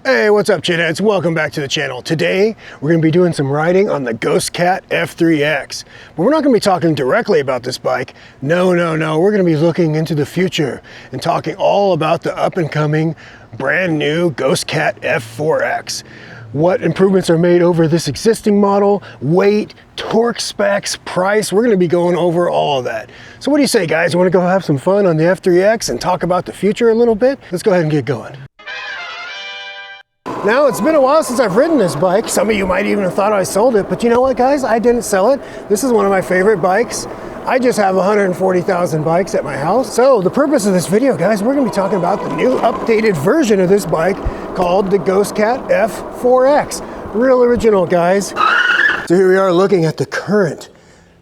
Hey, what's up, Chitheads? Welcome back to the channel. Today, we're going to be doing some riding on the Ghostcat F4X. But we're not going to be talking directly about this bike. No. We're going to be looking into the future and talking all about the up-and-coming, brand new Ghostcat F4X. What improvements are made over this existing model, weight, torque specs, price. We're going to be going over all of that. So what do you say, guys? You want to go have some fun on the F4X and talk about the future a little bit? Let's go ahead and get going. Now, it's been a while since I've ridden this bike. Some of you might even have thought I sold it, but you know what, guys? I didn't sell it. This is one of my favorite bikes. I just have 140,000 bikes at my house. So the purpose of this video, guys, we're gonna be talking about the new updated version of this bike called the Ghostcat F4X. Real original, guys. So here we are looking at the current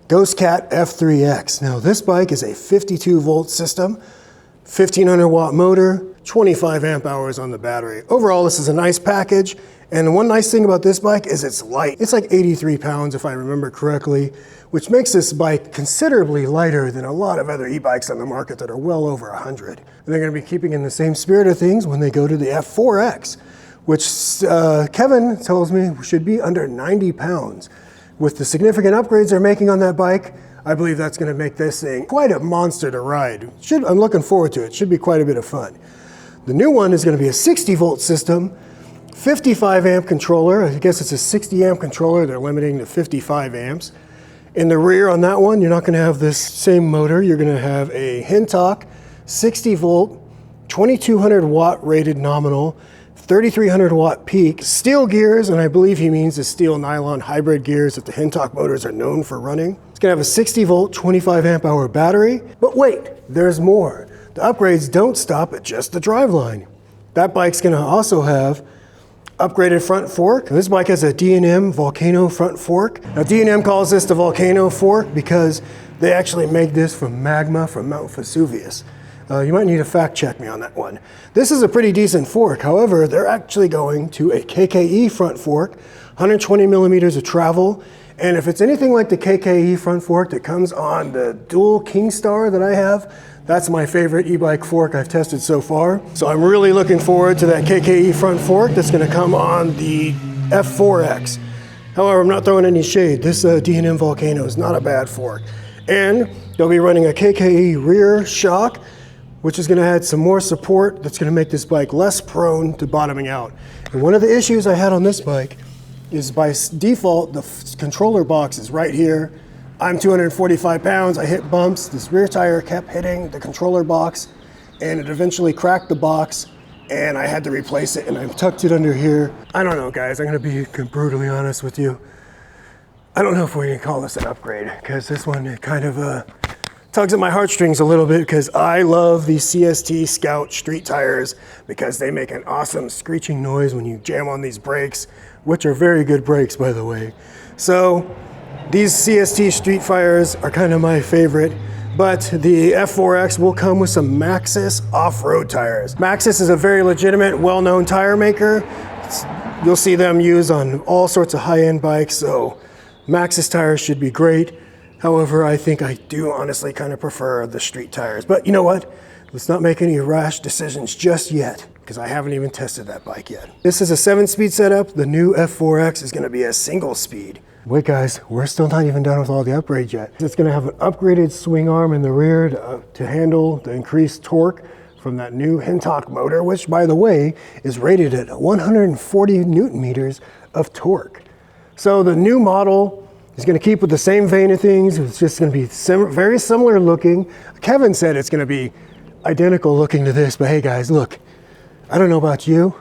Ghostcat F4X. Now, this bike is a 52 volt system, 1500 watt motor, 25 amp hours on the battery. Overall, this is a nice package. And one nice thing about this bike is it's light. It's like 83 pounds, if I remember correctly, which makes this bike considerably lighter than a lot of other e-bikes on the market that are well over 100. And they're gonna be keeping in the same spirit of things when they go to the F4X, which Kevin tells me should be under 90 pounds. With the significant upgrades they're making on that bike, I believe that's gonna make this thing quite a monster to ride. I'm looking forward to it. Should be quite a bit of fun. The new one is going to be a 60 volt system, 55 amp controller. I guess it's a 60 amp controller. They're limiting to 55 amps. In the rear on that one, you're not going to have this same motor. You're going to have a Hintok 60 volt, 2200 watt rated nominal, 3300 watt peak, steel gears, and I believe he means the steel nylon hybrid gears that the Hintok motors are known for running. It's going to have a 60 volt, 25 amp hour battery. But wait, there's more. The upgrades don't stop at just the driveline. That bike's gonna also have upgraded front fork. This bike has a D&M Volcano front fork. Now D&M calls this the Volcano fork because they actually make this from magma from Mount Vesuvius. You might need to fact check me on that one. This is a pretty decent fork. However, they're actually going to a KKE front fork, 120 millimeters of travel. And if it's anything like the KKE front fork that comes on the dual Kingstar that I have, that's my favorite e-bike fork I've tested so far. So I'm really looking forward to that KKE front fork that's gonna come on the F4X. However, I'm not throwing any shade. This D&M Volcano is not a bad fork. And they'll be running a KKE rear shock, which is gonna add some more support that's gonna make this bike less prone to bottoming out. And one of the issues I had on this bike is by default, the controller box is right here. I'm 245 pounds, I hit bumps. This rear tire kept hitting the controller box and it eventually cracked the box and I had to replace it and I tucked it under here. I don't know, guys, I'm gonna be brutally honest with you. I don't know if we can call this an upgrade because this one, it kind of tugs at my heartstrings a little bit because I love these CST Scout street tires because they make an awesome screeching noise when you jam on these brakes, which are very good brakes, by the way. So these CST street tires are kind of my favorite, but the F4X will come with some Maxxis off-road tires. Maxxis is a very legitimate, well-known tire maker. You'll see them used on all sorts of high-end bikes, so Maxxis tires should be great. However, I think I do honestly kind of prefer the street tires. But you know what? Let's not make any rash decisions just yet, because I haven't even tested that bike yet. This is a 7-speed setup. The new F4X is gonna be a single speed. Wait, guys, we're still not even done with all the upgrades yet. It's gonna have an upgraded swing arm in the rear to handle the increased torque from that new Hintok motor, which, by the way, is rated at 140 Newton meters of torque. So the new model is gonna keep with the same vein of things. It's just gonna be very similar looking. Kevin said it's gonna be identical looking to this, but hey guys, look, I don't know about you,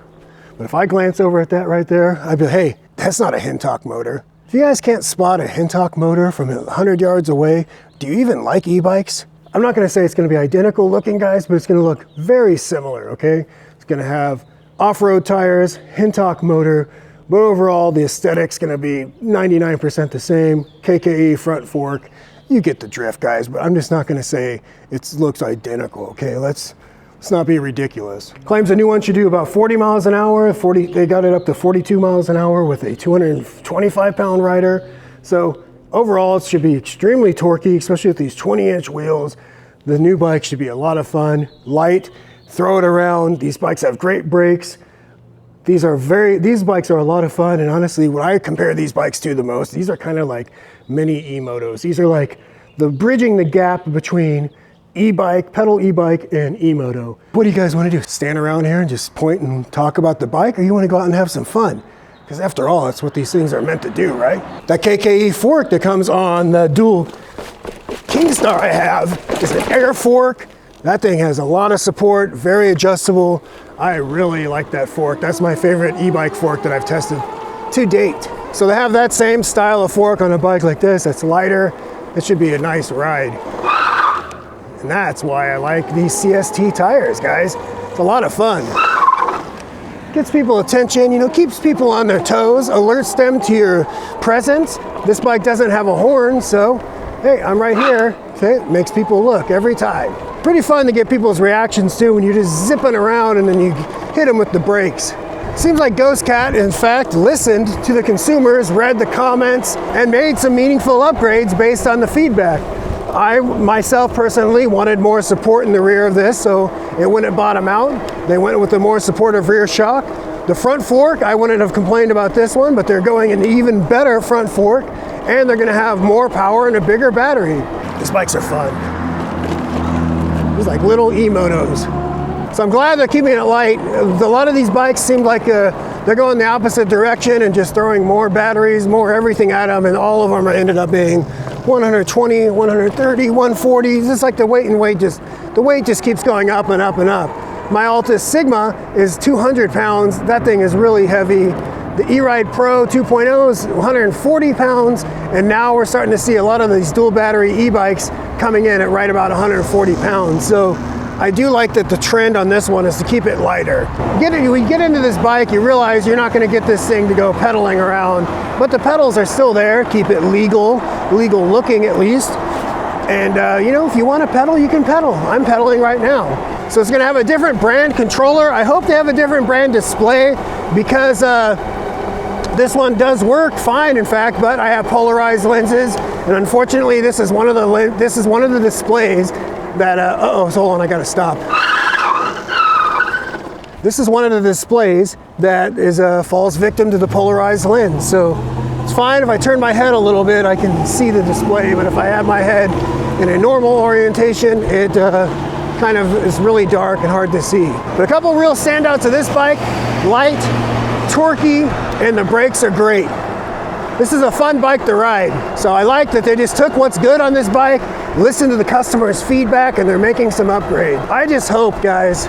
but if I glance over at that right there, I'd be like, hey, that's not a Hintok motor. If you guys can't spot a Hintok motor from 100 yards away, do you even like e-bikes? I'm not gonna say it's gonna be identical looking, guys, but it's gonna look very similar, okay? It's gonna have off-road tires, Hintok motor, but overall the aesthetic's gonna be 99% the same. KKE front fork, you get the drift, guys, but I'm just not gonna say it looks identical, okay? Let's not be ridiculous. Claims the new one should do about 40 miles an hour. They got it up to 42 miles an hour with a 225 pound rider. So overall, it should be extremely torquey, especially with these 20-inch wheels. The new bike should be a lot of fun, light, throw it around. These bikes have great brakes. These bikes are a lot of fun, and honestly, what I compare these bikes to the most, these are kind of like mini E-Motos. These are like bridging the gap between pedal e-bike and E-Moto. What do you guys want to do? Stand around here and just point and talk about the bike, or you want to go out and have some fun? Because after all, that's what these things are meant to do, right? That KKE fork that comes on the dual Kingstar I have is an air fork. That thing has a lot of support, very adjustable. I really like that fork. That's my favorite e-bike fork that I've tested to date. So to have that same style of fork on a bike like this, that's lighter, it should be a nice ride. And that's why I like these CST tires, guys. It's a lot of fun. Gets people attention, you know, keeps people on their toes, alerts them to your presence. This bike doesn't have a horn, so hey, I'm right here. Okay, it makes people look every time. Pretty fun to get people's reactions too when you're just zipping around and then you hit them with the brakes. Seems like Ghostcat, in fact, listened to the consumers, read the comments, and made some meaningful upgrades based on the feedback. I, myself personally, wanted more support in the rear of this, so it wouldn't bottom out. They went with a more supportive rear shock. The front fork, I wouldn't have complained about this one, but they're going an even better front fork, and they're gonna have more power and a bigger battery. These bikes are fun. These like little E-Motos. So I'm glad they're keeping it light. A lot of these bikes seem like they're going the opposite direction and just throwing more batteries, more everything at them, and all of them ended up being 120, 130, 140. It's just like the weight just keeps going up and up and up. My Altus Sigma is 200 pounds. That thing is really heavy. The E-Ride Pro 2.0 is 140 pounds, and now we're starting to see a lot of these dual battery e-bikes coming in at right about 140 pounds. So I do like that the trend on this one is to keep it lighter. When you get into this bike, you realize you're not going to get this thing to go pedaling around, but the pedals are still there. Keep it legal looking at least. And you know, if you want to pedal, you can pedal. I'm pedaling right now. So it's going to have a different brand controller. I hope they have a different brand display because this one does work fine, in fact, but I have polarized lenses, and unfortunately, this is one of the displays that. Hold on, I gotta stop. This is one of the displays that falls victim to the polarized lens. So it's fine if I turn my head a little bit, I can see the display. But if I have my head in a normal orientation, it kind of is really dark and hard to see. But a couple real standouts of this bike: light, torquey, and the brakes are great. This is a fun bike to ride. So I like that they just took what's good on this bike, listened to the customer's feedback, and they're making some upgrades. I just hope, guys,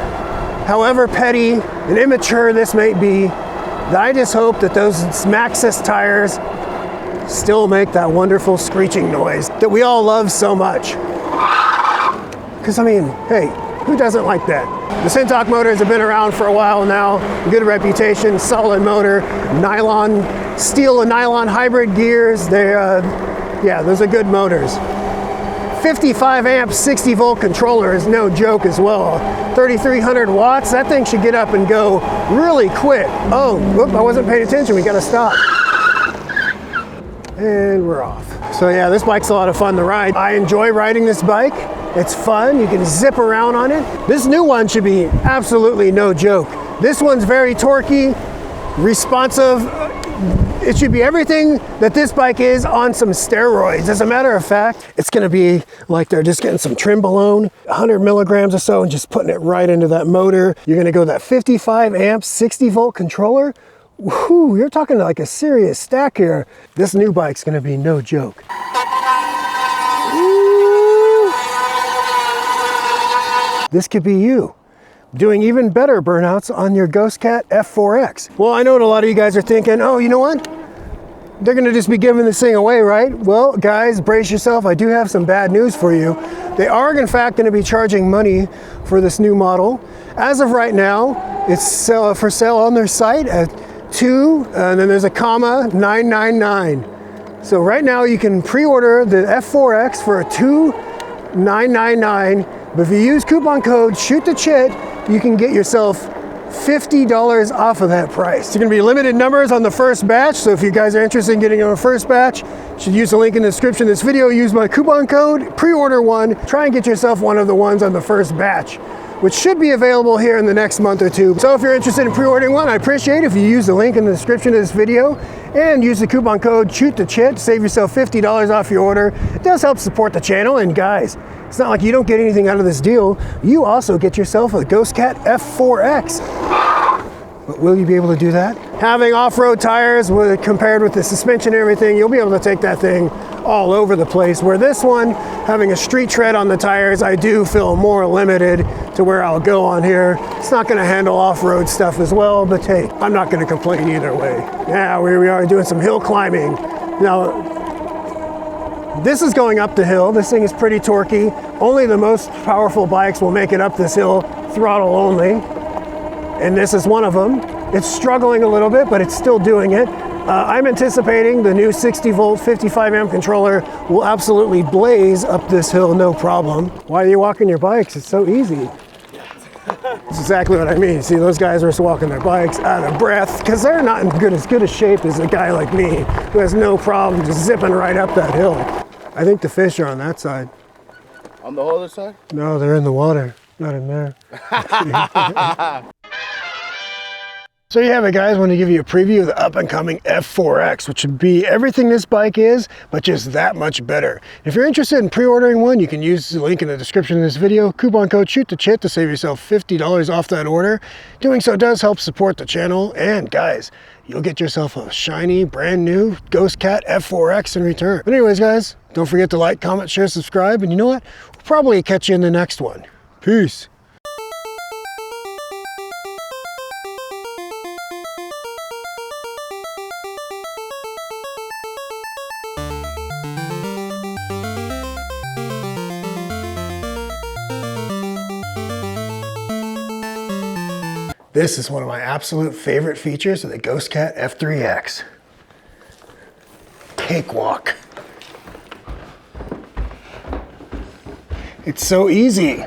however petty and immature this may be, that I just hope that those Maxxis tires still make that wonderful screeching noise that we all love so much. Because I mean, hey, who doesn't like that? The Cintok motors have been around for a while now, good reputation, solid motor, steel and nylon hybrid gears. Yeah, those are good motors. 55 amp, 60 volt controller is no joke as well. 3,300 watts, that thing should get up and go really quick. Oh, whoop, I wasn't paying attention, we gotta stop. And we're off. So yeah, this bike's a lot of fun to ride. I enjoy riding this bike. It's fun, you can zip around on it. This new one should be absolutely no joke. This one's very torquey, responsive. It should be everything that this bike is on some steroids. As a matter of fact, it's gonna be like they're just getting some Trimbolone, 100 milligrams or so, and just putting it right into that motor. You're gonna go that 55 amp, 60 volt controller. Whew, you're talking like a serious stack here. This new bike's gonna be no joke. This could be you doing even better burnouts on your Ghostcat F4X. Well, I know what a lot of you guys are thinking, oh, you know what? They're gonna just be giving this thing away, right? Well, guys, brace yourself. I do have some bad news for you. They are, in fact, gonna be charging money for this new model. As of right now, it's for sale on their site at and then there's a comma, 999. So right now you can pre-order the F4X for a $2,999. But if you use coupon code Shoot the Chit, you can get yourself $50 off of that price. It's gonna be limited numbers on the first batch, so if you guys are interested in getting on the first batch, you should use the link in the description of this video, use my coupon code, pre-order one, try and get yourself one of the ones on the first batch. which should be available here in the next month or two. So if you're interested in pre-ordering one, I appreciate it if you use the link in the description of this video and use the coupon code SHOOTTHECHIT to save yourself $50 off your order. It does help support the channel, and guys, it's not like you don't get anything out of this deal. You also get yourself a Ghostcat F4X. But will you be able to do that? Having off-road tires compared with the suspension and everything, you'll be able to take that thing all over the place. Where this one, having a street tread on the tires, I do feel more limited to where I'll go on here. It's not gonna handle off-road stuff as well, but hey, I'm not gonna complain either way. Yeah, we are doing some hill climbing. Now, this is going up the hill. This thing is pretty torquey. Only the most powerful bikes will make it up this hill, throttle only. And this is one of them. It's struggling a little bit, but it's still doing it. I'm anticipating the new 60 volt 55 amp controller will absolutely blaze up this hill, no problem. Why are you walking your bikes? It's so easy. That's exactly what I mean. See, those guys are just walking their bikes out of breath because they're not in as good a shape as a guy like me who has no problem just zipping right up that hill. I think the fish are on that side. On the other side? No, they're in the water, not in there. So you have it, guys. I want to give you a preview of the up-and-coming F4X, which would be everything this bike is, but just that much better. If you're interested in pre-ordering one, you can use the link in the description of this video. Coupon code SHOOTTHECHIT to save yourself $50 off that order. Doing so does help support the channel. And guys, you'll get yourself a shiny, brand new Ghostcat F4X in return. But anyways, guys, don't forget to like, comment, share, subscribe. And you know what? We'll probably catch you in the next one. Peace. This is one of my absolute favorite features of the Ghostcat F3X. Cakewalk. It's so easy.